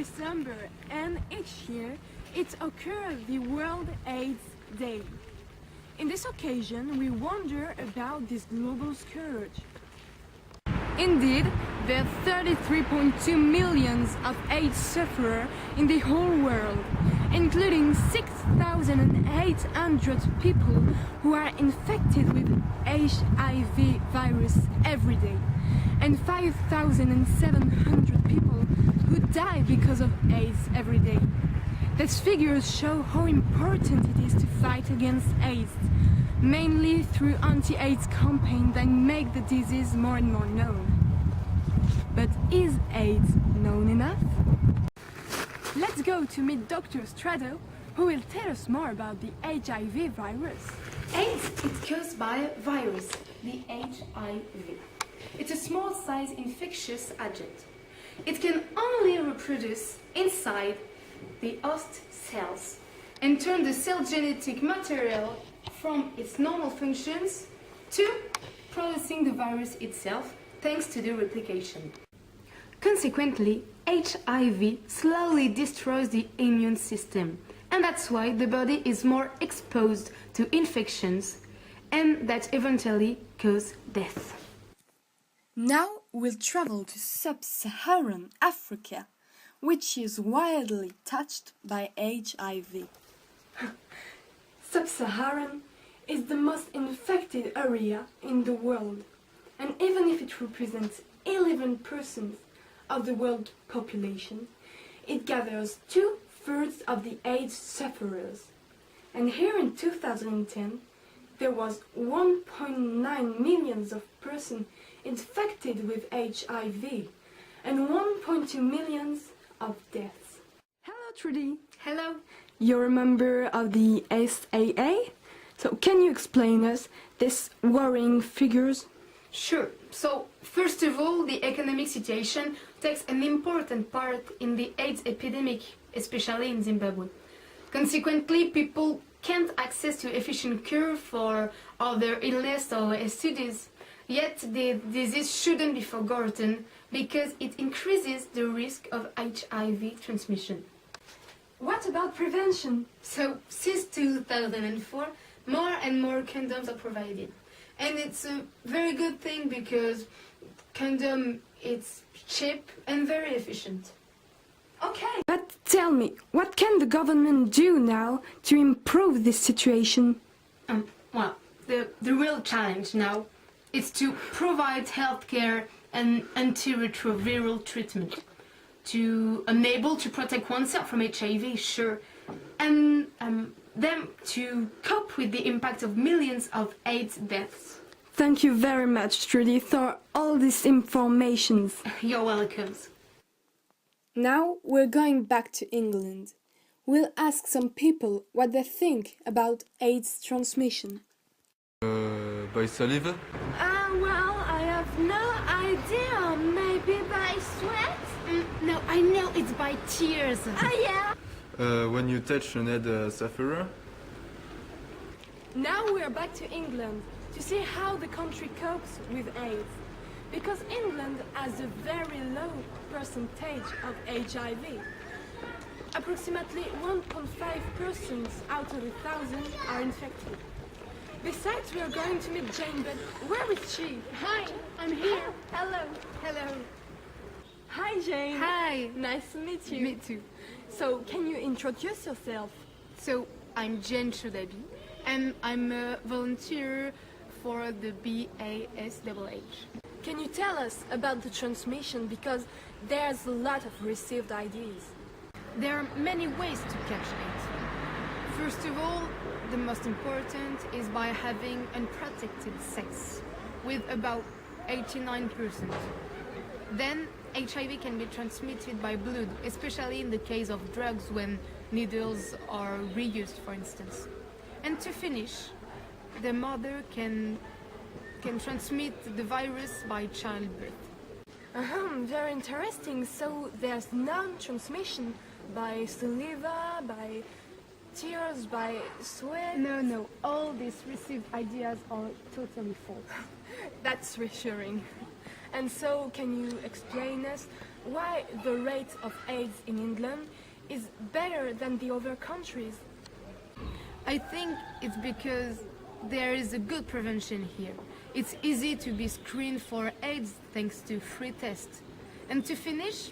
December, and each year it occurs the World AIDS Day. In this occasion, we wonder about this global scourge. Indeed, there are 33.2 million of AIDS sufferers in the whole world, including 6,800 people who are infected with HIV virus every day, and 5,700 people who die because of AIDS every day. These figures show how important it is to fight against AIDS, mainly through anti-AIDS campaigns that make the disease more and more known. But is AIDS known enough? Let's go to meet Dr. Strado, who will tell us more about the HIV virus. AIDS is caused by a virus, the HIV. It's a small-sized infectious agent. It can only reproduce inside the host cells and turn the cell genetic material from its normal functions to producing the virus itself thanks to the replication. Consequently, HIV slowly destroys the immune system, and that's why the body is more exposed to infections and that eventually cause death. Now we'll travel to sub-Saharan Africa, which is widely touched by HIV. Sub-Saharan is the most infected area in the world, and even if it represents 11% of the world population, it gathers 2/3 of the AIDS sufferers. And here in 2010, there was 1.9 million of persons infected with HIV and 1.2 million of deaths. Hello Trudy. Hello. You're a member of the SAA? So can you explain us these worrying figures? Sure. So, first of all, the economic situation takes an important part in the AIDS epidemic, especially in Zimbabwe. Consequently, people can't access to efficient cure for other illness or STDs. Yet, the disease shouldn't be forgotten because it increases the risk of HIV transmission. What about prevention? So, since 2004, more and more condoms are provided. And it's a very good thing because condom is cheap and very efficient. Okay, but tell me, what can the government do now to improve this situation? Well, the real challenge now is to provide healthcare and antiretroviral treatment to enable to protect oneself from HIV, sure, and them to cope with the impact of millions of AIDS deaths. Thank you very much, Trudy, for all this information. You're welcome. Now we're going back to England. We'll ask some people what they think about AIDS transmission. By saliva? Well, I have no idea. Maybe by sweat? No, I know it's by tears. Yeah. When you touch an AIDS sufferer? Now we're back to England to see how the country copes with AIDS. Because England has a very low percentage of HIV. Approximately 1.5% out of 1,000 are infected. Besides, we are going to meet Jane, but where is she? Hi, I'm here. Hello. Hello. Hi, Jane. Hi. Nice to meet you. Me too. So, can you introduce yourself? So, I'm Jane Shodabi, and I'm a volunteer for the BASHH. Can you tell us about the transmission, because there's a lot of received ideas? There are many ways to catch AIDS. First of all, the most important is by having unprotected sex, with about 89%. Then HIV can be transmitted by blood, especially in the case of drugs when needles are reused, for instance. And to finish, the mother can transmit the virus by childbirth. Very interesting. So there's non-transmission by saliva, by tears, by sweat? No. All these received ideas are totally false. That's reassuring. And so, can you explain us why the rate of AIDS in England is better than the other countries. I think it's because there is a good prevention here. It's easy to be screened for AIDS thanks to free tests. And to finish,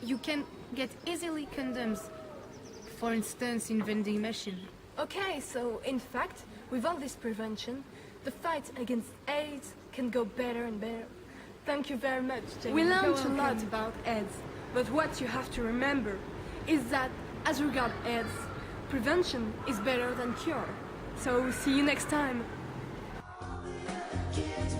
you can get easily condoms, for instance in vending machine. Okay, so in fact, with all this prevention, the fight against AIDS can go better and better. Thank you very much, Jamie. We learned a lot about AIDS, but what you have to remember is that as regards AIDS, prevention is better than cure. So see you next time. Kids